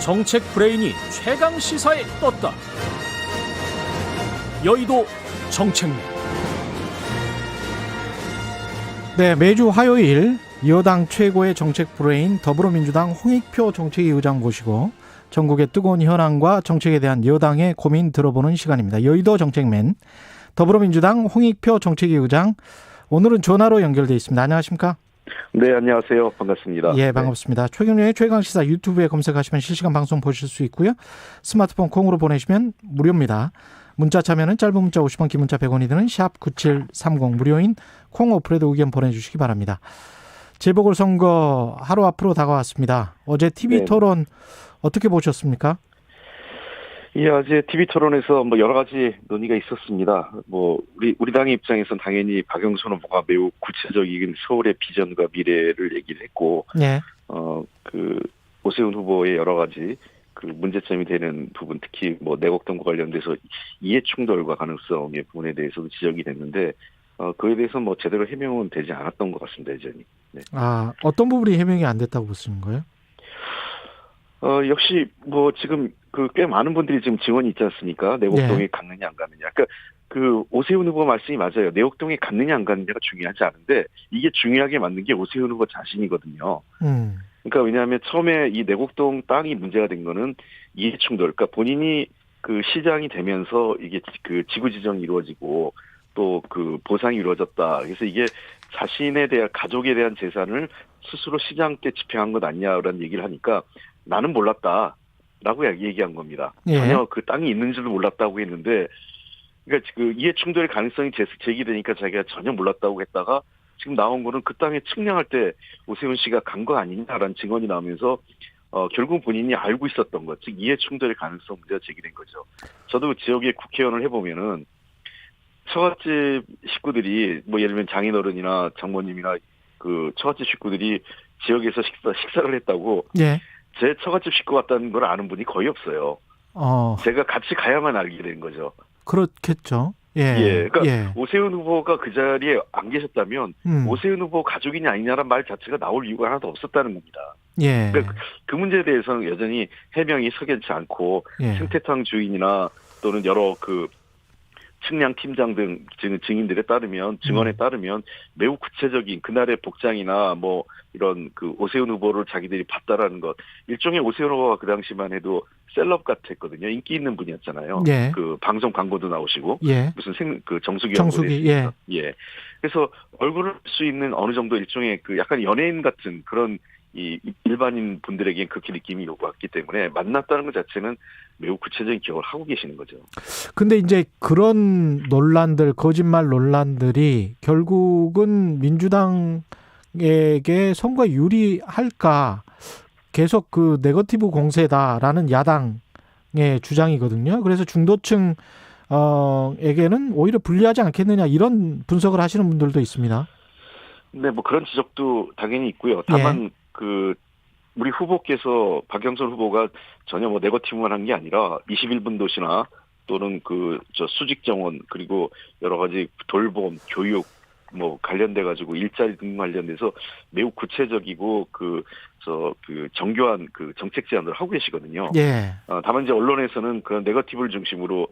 정책 브레인이 최강 시사에 떴다. 여의도 정책맨. 네, 매주 화요일 여당 최고의 정책 브레인 더불어민주당 홍익표 정책위 의장 모시고 전국의 뜨거운 현안과 정책에 대한 여당의 고민 들어보는 시간입니다. 여의도 정책맨 더불어민주당 홍익표 정책위 의장, 오늘은 전화로 연결돼 있습니다. 안녕하십니까? 네, 안녕하세요. 반갑습니다. 예, 반갑습니다. 최경영의 최강시사 유튜브에 검색하시면 실시간 방송 보실 수 있고요. 스마트폰 콩으로 보내시면 무료입니다. 문자 참여는 짧은 문자 50원, 긴 문자 100원이 드는 샵 9730 무료인 콩 어플에도 의견 보내주시기 바랍니다. 재보궐선거 하루 앞으로 다가왔습니다. 어제 TV토론 어떻게 보셨습니까? 예, 어제 TV토론에서 여러 가지 논의가 있었습니다. 우리 당의 입장에서는 당연히 박영선 후보가 매우 구체적인 서울의 비전과 미래를 얘기를 했고, 네. 오세훈 후보의 여러 가지 문제점이 되는 부분, 특히 내곡동과 관련돼서 이해 충돌과 가능성의 부분에 대해서도 지적이 됐는데, 그에 대해서 제대로 해명은 되지 않았던 것 같습니다, 여전히. 네. 아, 어떤 부분이 해명이 안 됐다고 보시는 거예요? 역시 지금 꽤 많은 분들이 지금 지원이 있지 않습니까? 내곡동에 갔느냐 안 갔느냐. 그러니까 오세훈 후보 말씀이 맞아요. 내곡동에 갔느냐 안 갔느냐가 중요하지 않은데 이게 중요하게 맞는 게 오세훈 후보 자신이거든요. 그러니까 왜냐하면 처음에 이 내곡동 땅이 문제가 된 거는 이해충돌. 그러니까 본인이 시장이 되면서 이게 지구 지정이 이루어지고 또 보상이 이루어졌다. 그래서 이게 자신에 대한 가족에 대한 재산을 스스로 시장 때 집행한 것 아니냐라는 얘기를 하니까 나는 몰랐다라고 얘기한 겁니다. 예. 전혀 그 땅이 있는 줄도 몰랐다고 했는데, 그러니까 이해 충돌의 가능성이 제기되니까 자기가 전혀 몰랐다고 했다가 지금 나온 거는 그 땅에 측량할 때 오세훈 씨가 간 거 아니냐라는 증언이 나오면서 결국 본인이 알고 있었던 것, 즉 이해 충돌의 가능성 문제가 제기된 거죠. 저도 지역의 국회의원을 해보면은 처갓집 식구들이 예를 들면 장인어른이나 장모님이나 처갓집 식구들이 지역에서 식사를 했다고. 예. 제 처갓집 식구 같다는 걸 아는 분이 거의 없어요. 제가 같이 가야만 알게 된 거죠. 그렇겠죠. 예. 예. 그러니까 예. 오세훈 후보가 그 자리에 안 계셨다면 오세훈 후보 가족이냐 아니냐라는 말 자체가 나올 이유가 하나도 없었다는 겁니다. 예. 그러니까 그 문제에 대해서는 여전히 해명이 석연치 않고, 예. 생태탕 주인이나 또는 여러 측량 팀장 등 증인들에 따르면, 증언에 따르면 매우 구체적인 그날의 복장이나 이런 오세훈 후보를 자기들이 봤다라는 것, 일종의 오세훈 후보가 그 당시만 해도 셀럽 같았거든요. 인기 있는 분이었잖아요. 예. 방송 광고도 나오시고, 예. 무슨 정수기. 예. 예. 그래서 얼굴을 볼 수 있는 어느 정도 일종의 약간 연예인 같은 그런 이 일반인 분들에게 그렇게 느낌이 왔기 때문에 만났다는 것 자체는 매우 구체적인 기억을 하고 계시는 거죠. 근데 이제 그런 논란들, 거짓말 논란들이 결국은 민주당에게 선거에 유리할까, 계속 네거티브 공세다라는 야당의 주장이거든요. 그래서 중도층 에게는 오히려 불리하지 않겠느냐, 이런 분석을 하시는 분들도 있습니다. 네, 그런 지적도 당연히 있고요. 다만 우리 후보께서, 박영선 후보가 전혀 네거티브만 한 게 아니라 21분 도시나 또는 수직 정원, 그리고 여러 가지 돌봄, 교육 관련돼 가지고 일자리 등 관련돼서 매우 구체적이고 정교한 정책 제안을 하고 계시거든요. 예. 다만 이제 언론에서는 그런 네거티브를 중심으로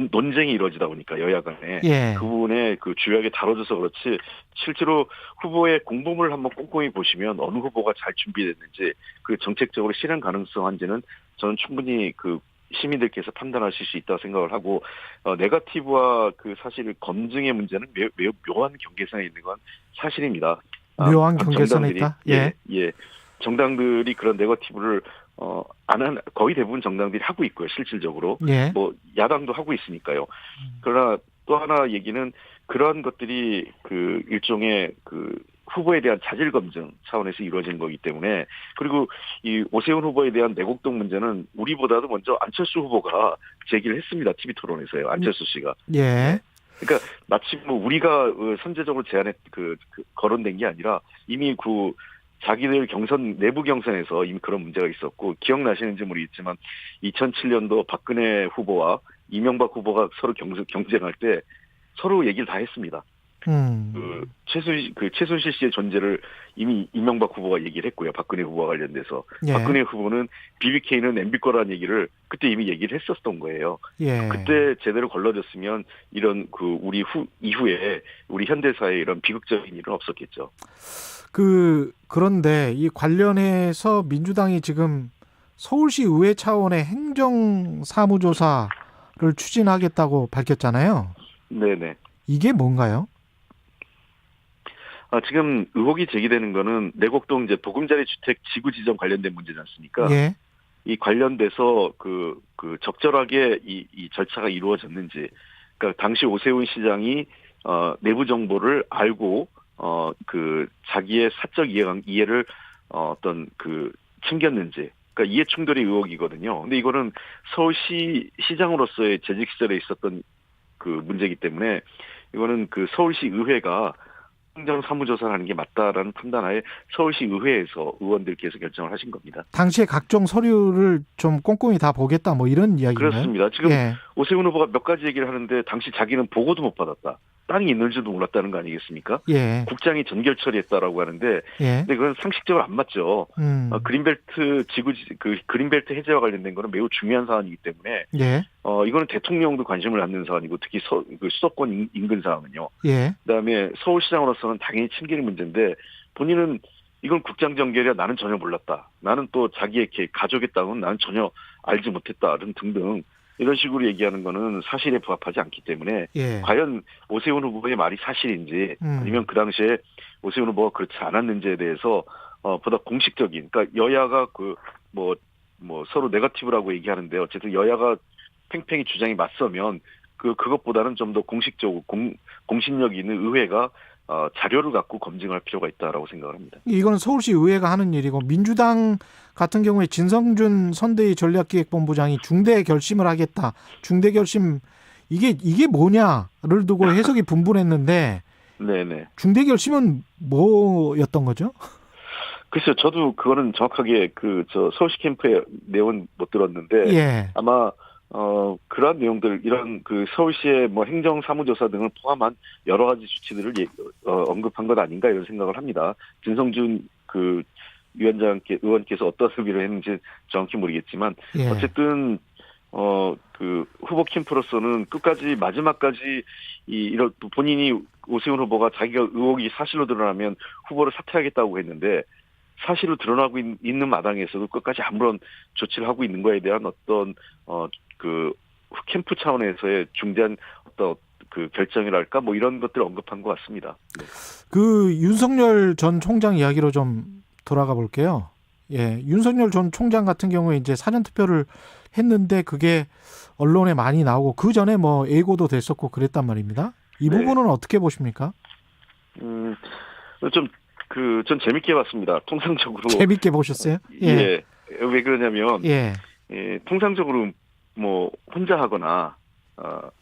논쟁이 이루어지다 보니까 여야 간에 예. 그 부분에 주요하게 다뤄져서 그렇지, 실제로 후보의 공보물을 한번 꼼꼼히 보시면 어느 후보가 잘 준비됐는지, 정책적으로 실현 가능성한지는 저는 충분히 시민들께서 판단하실 수 있다고 생각을 하고, 네거티브와 사실 검증의 문제는 매우 묘한 경계선에 있는 건 사실입니다. 묘한 경계선에 있다? 예. 정당들이 그런 네거티브를 거의 대부분 정당들이 하고 있고요, 실질적으로. 예. 야당도 하고 있으니까요. 그러나 또 하나 얘기는, 그러한 것들이 일종의 후보에 대한 자질 검증 차원에서 이루어지는 거기 때문에, 그리고 이 오세훈 후보에 대한 내곡동 문제는 우리보다도 먼저 안철수 후보가 제기를 했습니다. TV 토론에서요. 안철수 씨가. 예. 그러니까 마치 우리가 선제적으로 거론된 게 아니라 이미 자기들 내부 경선에서 이미 그런 문제가 있었고, 기억나시는지 모르겠지만 2007년도 박근혜 후보와 이명박 후보가 서로 경쟁할 때 서로 얘기를 다 했습니다. 최순실 씨의 존재를 이미 이명박 후보가 얘기를 했고요. 박근혜 후보와 관련돼서. 예. 박근혜 후보는 BBK는 MB 거라는 얘기를 그때 이미 얘기를 했었던 거예요. 예. 그때 제대로 걸러졌으면 이런 이후에 우리 현대사에 이런 비극적인 일은 없었겠죠. 그런데 이 관련해서 민주당이 지금 서울시 의회 차원의 행정사무조사를 추진하겠다고 밝혔잖아요. 네네. 이게 뭔가요? 지금 의혹이 제기되는 거는 내곡동 이제 보금자리 주택 지구 지정 관련된 문제지 않습니까? 예. 이 관련돼서 그 적절하게 이 절차가 이루어졌는지, 그러니까 당시 오세훈 시장이 내부 정보를 알고 자기의 사적 이해를 챙겼는지, 그러니까 이해 충돌의 의혹이거든요. 근데 이거는 서울시 시장으로서의 재직 시절에 있었던 그 문제이기 때문에 이거는 그 서울시 의회가 행정사무조사를 하는 게 맞다라는 판단하에 서울시 의회에서 의원들께서 결정을 하신 겁니다. 당시에 각종 서류를 좀 꼼꼼히 다 보겠다 뭐 이런 이야기인가요? 그렇습니다. 지금 예. 오세훈 후보가 몇 가지 얘기를 하는데 당시 자기는 보고도 못 받았다. 땅이 있는지도 몰랐다는 거 아니겠습니까? 예. 국장이 전결 처리했다라고 하는데, 예. 근데 그건 상식적으로 안 맞죠. 그린벨트 해제와 관련된 거는 매우 중요한 사안이기 때문에, 예. 이거는 대통령도 관심을 갖는 사안이고 특히 수도권 인근 사항은요. 예. 그다음에 서울시장으로서는 당연히 챙길 문제인데 본인은 이건 국장 전결이야 나는 전혀 몰랐다. 나는 또 자기의 가족의 땅은 나는 전혀 알지 못했다. 등등. 이런 식으로 얘기하는 거는 사실에 부합하지 않기 때문에 예. 과연 오세훈 후보의 말이 사실인지 아니면 그 당시에 오세훈 후보가 그렇지 않았는지에 대해서 보다 공식적인, 그러니까 여야가 서로 네거티브라고 얘기하는데 어쨌든 여야가 팽팽히 주장이 맞서면 그것보다는 좀 더 공식적으로 공신력 있는 의회가 자료를 갖고 검증할 필요가 있다라고 생각을 합니다. 이거는 서울시 의회가 하는 일이고 민주당 같은 경우에 진성준 선대위 전략기획본부장이 중대 결심을 하겠다. 중대 결심 이게 뭐냐를 두고 해석이 분분했는데 네네. 중대 결심은 뭐였던 거죠? 글쎄요, 저도 그거는 정확하게 서울시 캠프의 내용은 못 들었는데 예. 아마 그러한 내용들, 이런 서울시의 행정사무조사 등을 포함한 여러 가지 조치들을 언급한 것 아닌가 이런 생각을 합니다. 진성준 의원께서 어떤 의미를 했는지 정확히 모르겠지만, 예. 어쨌든, 후보 캠프로서는 끝까지, 마지막까지, 이런, 본인이 오세훈 후보가 자기가 의혹이 사실로 드러나면 후보를 사퇴하겠다고 했는데, 사실로 드러나고 있는 마당에서도 끝까지 아무런 조치를 하고 있는 거에 대한 어떤, 캠프 차원에서의 중대한 결정이랄까 이런 것들을 언급한 것 같습니다. 네. 윤석열 전 총장 이야기로 좀 돌아가 볼게요. 예. 윤석열 전 총장 같은 경우에 이제 사전투표를 했는데 그게 언론에 많이 나오고 그 전에 예고도 됐었고 그랬단 말입니다. 이 네. 부분은 어떻게 보십니까? 전 재밌게 봤습니다. 통상적으로. 재밌게 보셨어요? 예. 왜 그러냐면, 예. 통상적으로 혼자 하거나,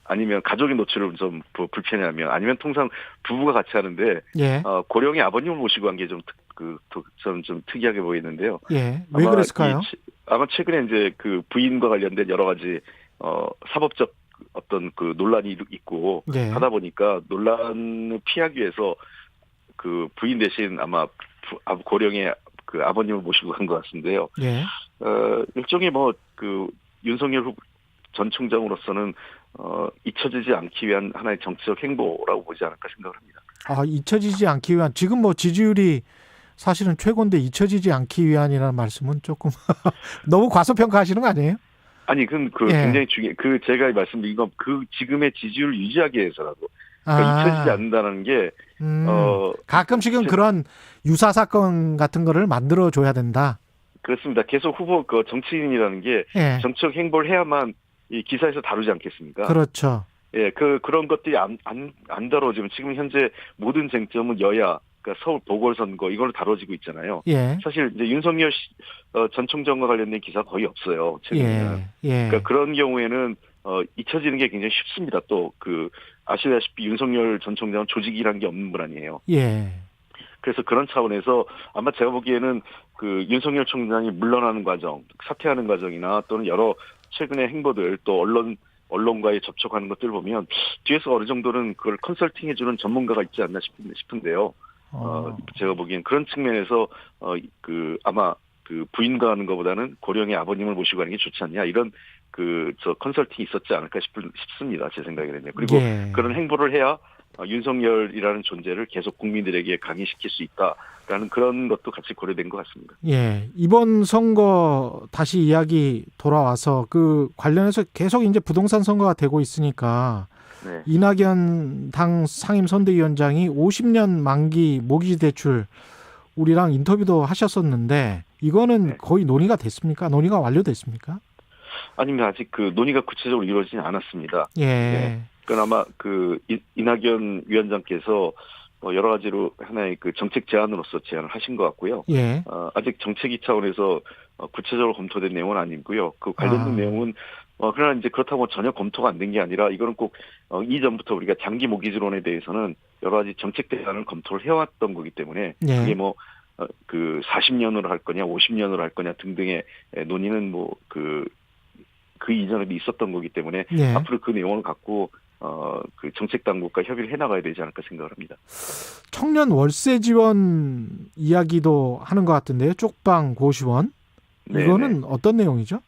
아니면 가족의 노출을 좀 불편해하면, 아니면 통상 부부가 같이 하는데, 예. 고령의 아버님을 모시고 한 게 저는 좀 특이하게 보이는데요. 예. 왜 그랬을까요? 아마 최근에 이제 부인과 관련된 여러 가지, 사법적 어떤 논란이 있고, 예. 하다 보니까 논란을 피하기 위해서 부인 대신 아마 고령의 아버님을 모시고 간 것 같은데요. 예. 일종의 윤석열 전 총장으로서는 잊혀지지 않기 위한 하나의 정치적 행보라고 보지 않을까 생각을 합니다. 잊혀지지 않기 위한, 지금 지지율이 사실은 최고인데 잊혀지지 않기 위한이라는 말씀은 조금 너무 과소평가하시는 거 아니에요? 아니, 굉장히 제가 말씀드린 건 지금의 지지율을 유지하기 위해서라도 잊혀지지 않는다는 게 가끔씩은 그런 유사 사건 같은 거를 만들어 줘야 된다. 그렇습니다. 계속 후보 정치인이라는 게 예. 정치적 행보를 해야만 이 기사에서 다루지 않겠습니까? 그렇죠. 예, 그런 것들이 안 다뤄지면 지금 현재 모든 쟁점은 여야, 그러니까 서울 보궐선거 이걸로 다뤄지고 있잖아요. 예. 사실 이제 윤석열 전 총장과 관련된 기사 거의 없어요. 최근에는. 예. 그러니까 그런 경우에는 잊혀지는 게 굉장히 쉽습니다. 또 아시다시피 윤석열 전 총장은 조직이라는 게 없는 분 아니에요. 예. 그래서 그런 차원에서 아마 제가 보기에는 윤석열 총장이 물러나는 과정, 사퇴하는 과정이나 또는 여러 최근의 행보들, 또 언론 언론과의 접촉하는 것들 보면 뒤에서 어느 정도는 그걸 컨설팅해주는 전문가가 있지 않나 싶은데요. 제가 보기엔 그런 측면에서 아마 그 부인과 하는 것보다는 고령의 아버님을 모시고 가는 게 좋지 않냐 이런 저 컨설팅이 있었지 않을까 싶습니다. 제 생각에는요. 그리고 예. 그런 행보를 해야 윤석열이라는 존재를 계속 국민들에게 강의시킬 수 있다라는 그런 것도 같이 고려된 것 같습니다. 예. 이번 선거 다시 이야기 돌아와서 그 관련해서 계속 이제 부동산 선거가 되고 있으니까 네. 이낙연 당 상임선대위원장이 50년 만기 모기지 대출 우리랑 인터뷰도 하셨었는데 이거는 네. 거의 논의가 됐습니까? 논의가 완료됐습니까? 아닙니다. 아직 그 논의가 구체적으로 이루어지지 않았습니다. 예. 네. 그나마 이낙연 위원장께서 여러 가지로 하나의 그 정책 제안으로서 제안을 하신 것 같고요. 예. 아직 정책위 차원에서 구체적으로 검토된 내용은 아니고요. 그 관련된 내용은 그러나 이제 그렇다고 전혀 검토가 안 된 게 아니라 이거는 꼭 이전부터 우리가 장기 모기지론에 대해서는 여러 가지 정책 대안을 검토를 해왔던 거기 때문에 예. 그게 그 40년으로 할 거냐 50년으로 할 거냐 등등의 논의는 그 이전에도 있었던 거기 때문에 예. 앞으로 그 내용을 갖고 그 정책 당국과 협의를 해나가야 되지 않을까 생각을 합니다. 청년 월세 지원 이야기도 하는 것 같은데요. 쪽방 고시원. 이거는 어떤 내용이죠?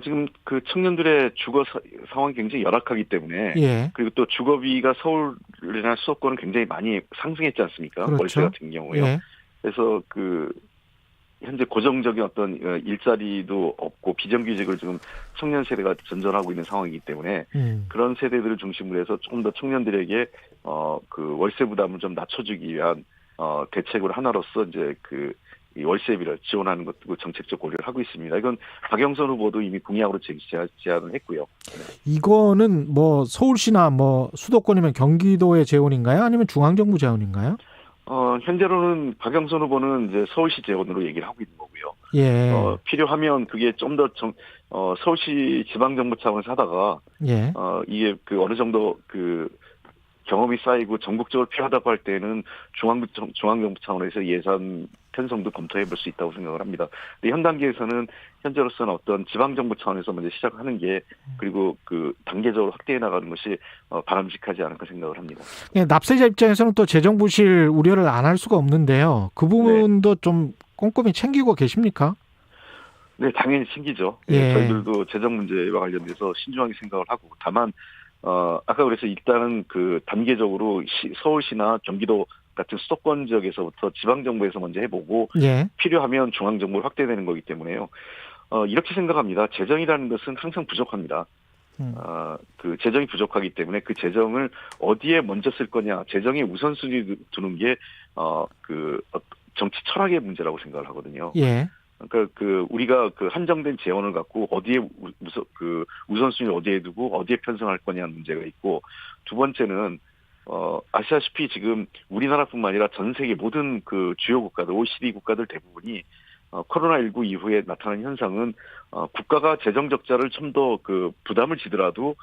지금 그 청년들의 주거 상황이 굉장히 열악하기 때문에 예. 그리고 또 주거비가 서울이나 수도권은 굉장히 많이 상승했지 않습니까? 그렇죠. 월세 같은 경우요. 예. 그래서 현재 고정적인 어떤 일자리도 없고 비정규직을 지금 청년 세대가 전전하고 있는 상황이기 때문에 그런 세대들을 중심으로 해서 조금 더 청년들에게 그 월세 부담을 좀 낮춰주기 위한 대책을 하나로서 이제 이 월세비를 지원하는 것도 정책적 고려를 하고 있습니다. 이건 박영선 후보도 이미 공약으로 제안을 했고요. 이거는 뭐 서울시나 뭐 수도권이면 경기도의 재원인가요? 아니면 중앙정부 재원인가요? 현재로는 박영선 후보는 이제 서울시 재원으로 얘기를 하고 있는 거고요. 예. 필요하면 그게 좀 더 서울시 지방정부 차원에서 하다가 예. 이게 어느 정도 경험이 쌓이고 전국적으로 필요하다고 할 때는 중앙정부 차원에서 예산 편성도 검토해 볼 수 있다고 생각을 합니다. 근데 현 단계에서는 현재로서는 어떤 지방정부 차원에서 먼저 시작하는 게 그리고 단계적으로 확대해 나가는 것이 바람직하지 않을까 생각을 합니다. 예, 납세자 입장에서는 또 재정부실 우려를 안 할 수가 없는데요. 그 부분도 좀 꼼꼼히 챙기고 계십니까? 네, 당연히 챙기죠. 예. 저희들도 재정 문제와 관련돼서 신중하게 생각을 하고 다만 아까 그래서 일단은 단계적으로 서울시나 경기도 같은 수도권 지역에서부터 지방정부에서 먼저 해보고 예. 필요하면 중앙정부로 확대되는 거기 때문에요. 이렇게 생각합니다. 재정이라는 것은 항상 부족합니다. 재정이 부족하기 때문에 그 재정을 어디에 먼저 쓸 거냐, 재정의 우선순위 두는 게 정치 철학의 문제라고 생각을 하거든요. 예. 그러니까 우리가 한정된 재원을 갖고 어디에 우선순위를 어디에 두고 어디에 편성할 거냐는 문제가 있고, 두 번째는 아시다시피 지금 우리나라뿐만 아니라 전 세계 모든 주요 국가들, OECD 국가들 대부분이 코로나19 이후에 나타난 현상은 국가가 재정 적자를 좀 더 부담을 지더라도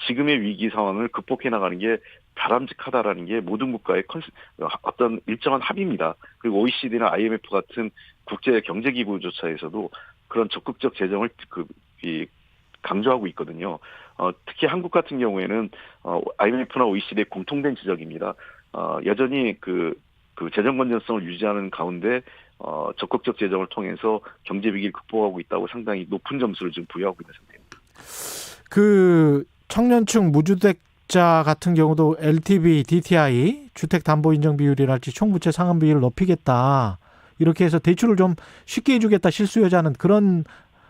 지금의 위기 상황을 극복해 나가는 게 바람직하다라는 게 모든 국가의 어떤 일정한 합의입니다. 그리고 OECD나 IMF 같은 국제 경제기구조차에서도 그런 적극적 재정을 강조하고 있거든요. 특히 한국 같은 경우에는 IMF나 OECD의 공통된 지적입니다. 여전히 재정 건전성을 유지하는 가운데 적극적 재정을 통해서 경제 위기를 극복하고 있다고 상당히 높은 점수를 지금 부여하고 있는 상태입니다. 청년층 무주택자 같은 경우도 LTV, DTI, 주택담보인정비율이랄지 총부채 상환 비율을 높이겠다. 이렇게 해서 대출을 좀 쉽게 해주겠다, 실수요자는 그런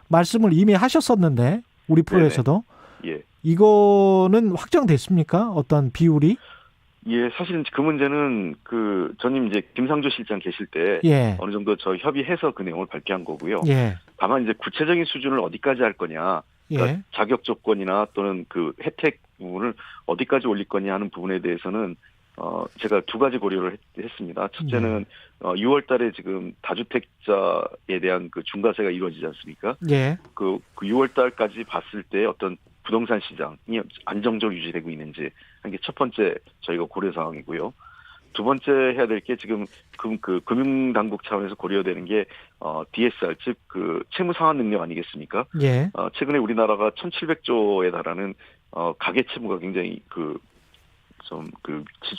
말씀을 이미 하셨었는데 우리 프로에서도. 예. 이거는 확정됐습니까? 어떤 비율이? 예, 사실 그 문제는 전임 이제 김상조 실장 계실 때 예. 어느 정도 협의해서 그 내용을 발표한 거고요. 예. 다만 이제 구체적인 수준을 어디까지 할 거냐, 그러니까 예. 자격 조건이나 또는 혜택 부분을 어디까지 올릴 거냐 하는 부분에 대해서는 제가 두 가지 고려를 했습니다. 첫째는 6월 달에 지금 다주택자에 대한 중과세가 이루어지지 않습니까? 예. 6월 달까지 봤을 때 어떤 부동산 시장이 안정적으로 유지되고 있는지 하는 게 첫 번째 저희가 고려 사항이고요. 두 번째 해야 될 게 지금 금융당국 차원에서 고려되는 게 DSR 즉 그 채무 상환 능력 아니겠습니까? 예. 최근에 우리나라가 1,700조에 달하는 가계 채무가 굉장히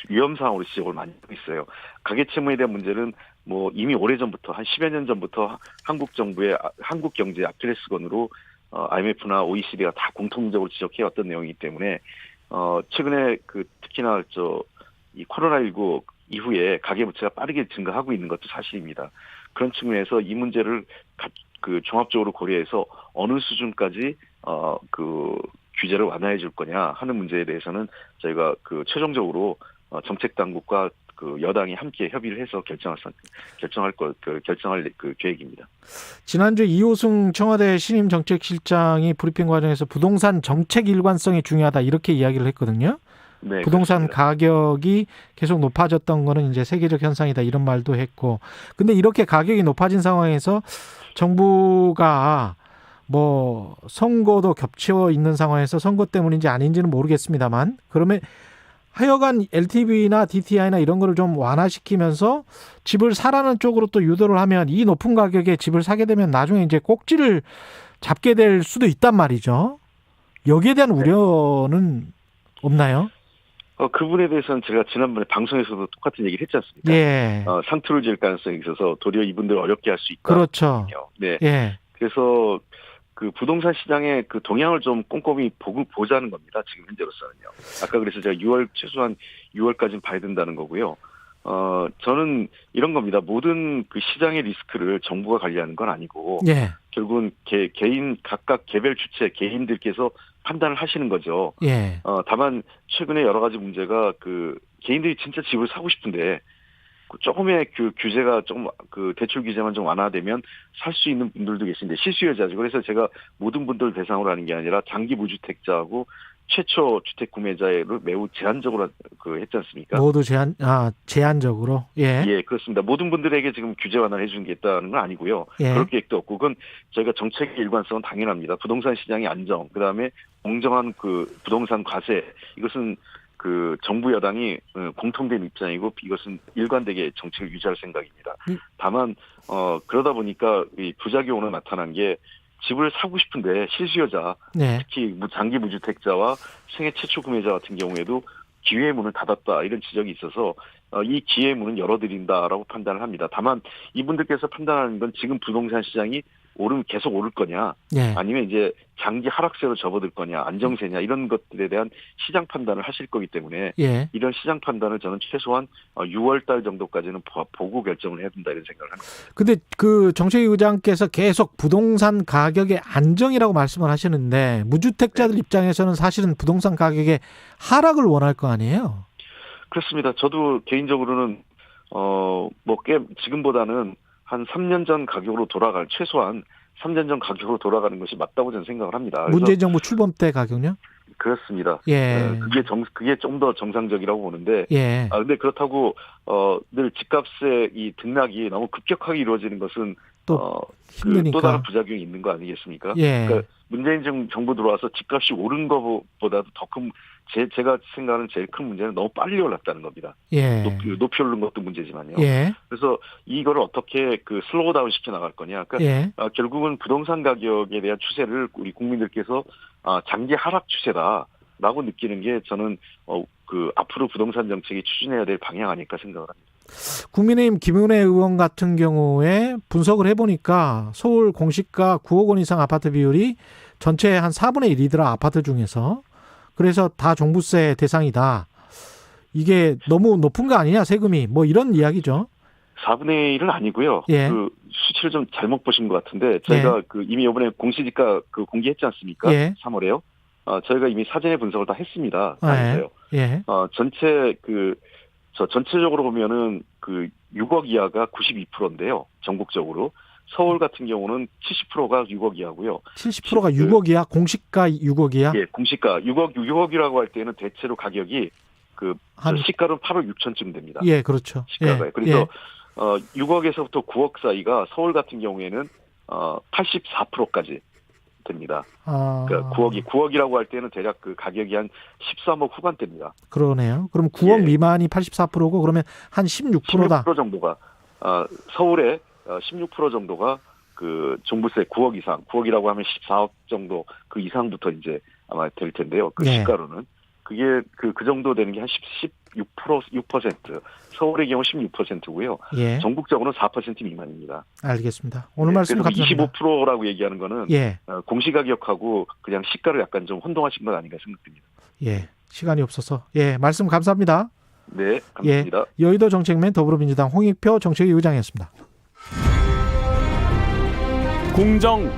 위험 사항으로 지적을 많이 하고 있어요. 가계 채무에 대한 문제는 뭐 이미 오래전부터 한 10여 년 전부터 한국 정부의 한국 경제의 아킬레스건으로 IMF나 OECD가 다 공통적으로 지적해 왔던 내용이기 때문에 최근에 특히나 이 코로나19 이후에 가계부채가 빠르게 증가하고 있는 것도 사실입니다. 그런 측면에서 이 문제를 종합적으로 고려해서 어느 수준까지 규제를 완화해 줄 거냐 하는 문제에 대해서는 저희가 최종적으로 정책 당국과 여당이 함께 협의를 해서 결정할 계획입니다. 지난주 이호승 청와대 신임 정책실장이 브리핑 과정에서 부동산 정책 일관성이 중요하다 이렇게 이야기를 했거든요. 네, 부동산 그렇습니다. 가격이 계속 높아졌던 거는 이제 세계적 현상이다 이런 말도 했고, 근데 이렇게 가격이 높아진 상황에서 정부가 뭐 선거도 겹쳐 있는 상황에서 선거 때문인지 아닌지는 모르겠습니다만, 그러면 하여간 LTV나 DTI나 이런 거를 좀 완화시키면서 집을 사라는 쪽으로 또 유도를 하면 이 높은 가격에 집을 사게 되면 나중에 이제 꼭지를 잡게 될 수도 있단 말이죠. 여기에 대한 우려는 없나요? 그 부분에 대해서는 제가 지난번에 방송에서도 똑같은 얘기를 했지 않습니까? 예. 상투를 지을 가능성이 있어서 도리어 이분들을 어렵게 할 수 있다. 그렇죠. 네. 예. 그래서 부동산 시장의 동향을 좀 꼼꼼히 보자는 겁니다. 지금 현재로서는요. 아까 그래서 제가 최소한 6월까지는 봐야 된다는 거고요. 저는 이런 겁니다. 모든 시장의 리스크를 정부가 관리하는 건 아니고, 예. 결국은 각각 개별 주체, 개인들께서 판단을 하시는 거죠. 예. 다만, 최근에 여러 가지 문제가 개인들이 진짜 집을 사고 싶은데, 조금의 규제가 대출 규제만 좀 완화되면 살 수 있는 분들도 계신데 실수요자죠. 그래서 제가 모든 분들 대상으로 하는 게 아니라 장기 무주택자하고 최초 주택 구매자를 매우 제한적으로 했지 않습니까? 모두 제한적으로. 예. 예, 그렇습니다. 모든 분들에게 지금 규제 완화를 해주는 게 있다는 건 아니고요. 예. 그럴 계획도 없고, 그건 저희가 정책의 일관성은 당연합니다. 부동산 시장의 안정, 그 다음에 공정한 부동산 과세, 이것은 정부 여당이 공통된 입장이고 이것은 일관되게 정책을 유지할 생각입니다. 다만 그러다 보니까 이 부작용으로 나타난 게 집을 사고 싶은데 실수요자, 네. 특히 장기 무주택자와 생애 최초 구매자 같은 경우에도 기회의 문을 닫았다 이런 지적이 있어서 이 기회의 문은 열어드린다라고 판단을 합니다. 다만 이분들께서 판단하는 건 지금 부동산 시장이 계속 오를 거냐, 예. 아니면 이제 장기 하락세로 접어들 거냐, 안정세냐 이런 것들에 대한 시장 판단을 하실 거기 때문에 예. 이런 시장 판단을 저는 최소한 6월 달 정도까지는 보고 결정을 해야 된다 이런 생각을 합니다. 근데 정책위 의장께서 계속 부동산 가격의 안정이라고 말씀을 하시는데 무주택자들 네. 입장에서는 사실은 부동산 가격의 하락을 원할 거 아니에요? 그렇습니다. 저도 개인적으로는 지금보다는 한 3년 전 가격으로 최소한 3년 전 가격으로 돌아가는 것이 맞다고 저는 생각을 합니다. 문재인 정부 출범 때 가격요? 그렇습니다. 예. 그게 좀 더 정상적이라고 보는데. 예. 근데 그렇다고 늘 집값의 이 등락이 너무 급격하게 이루어지는 것은 힘드니까. 또 다른 부작용이 있는 거 아니겠습니까? 예. 그러니까 문재인 정부 들어와서 집값이 오른 것보다도 더 큰 제가 생각하는 제일 큰 문제는 너무 빨리 올랐다는 겁니다. 예. 높이 오른 것도 문제지만요. 예. 그래서 이거를 어떻게 슬로우 다운 시켜 나갈 거냐. 그러니까 예. 결국은 부동산 가격에 대한 추세를 우리 국민들께서 장기 하락 추세다라고 느끼는 게 저는 앞으로 부동산 정책이 추진해야 될 방향 아닐까 생각을 합니다. 국민의힘 김은혜 의원 같은 경우에 분석을 해보니까 서울 공시가 9억 원 이상 아파트 비율이 전체의 한 4분의 1이더라, 아파트 중에서. 그래서 다 종부세 대상이다. 이게 너무 높은 거 아니냐, 세금이. 뭐 이런 이야기죠. 4분의 1은 아니고요. 예. 수치를 좀 잘못 보신 것 같은데 저희가 이미 이번에 공시지가 공개했지 않습니까? 예. 3월에요. 저희가 이미 사전에 분석을 다 했습니다. 예. 전체적으로 보면은 6억 이하가 92%인데요. 전국적으로. 서울 같은 경우는 70%가 6억 이하고요. 70%가 6억 이하? 공시가 6억 이하? 예, 공시가 6억이라고 할 때는 대체로 가격이 시가로 8억 6천쯤 됩니다. 예, 그렇죠. 시가가. 예. 그래서 6억에서부터 9억 사이가 서울 같은 경우에는 84%까지 됩니다. 아, 그러니까 9억이라고 할 때는 대략 그 가격이 한 13억 후반대입니다. 그러네요. 그럼 9억 예. 미만이 84%고 그러면 한 16%다. 16% 정도가 서울의 16% 정도가 그 종부세 9억 이상, 9억이라고 하면 14억 정도 그 이상부터 이제 아마 될 텐데요. 그 네. 시가로는 그게 그 정도 되는 게 한 6%, 서울의 경우 16%고요. 예. 전국적으로는 4% 미만입니다. 알겠습니다. 오늘 말씀 그래서 감사합니다. 25%라고 얘기하는 거는 예. 공시가격하고 그냥 시가를 약간 좀 혼동하신 건 아닌가 생각됩니다. 예. 시간이 없어서. 예. 말씀 감사합니다. 네, 감사합니다. 여의도 정책맨 더불어민주당 홍익표 정책위 의장이었습니다. 공정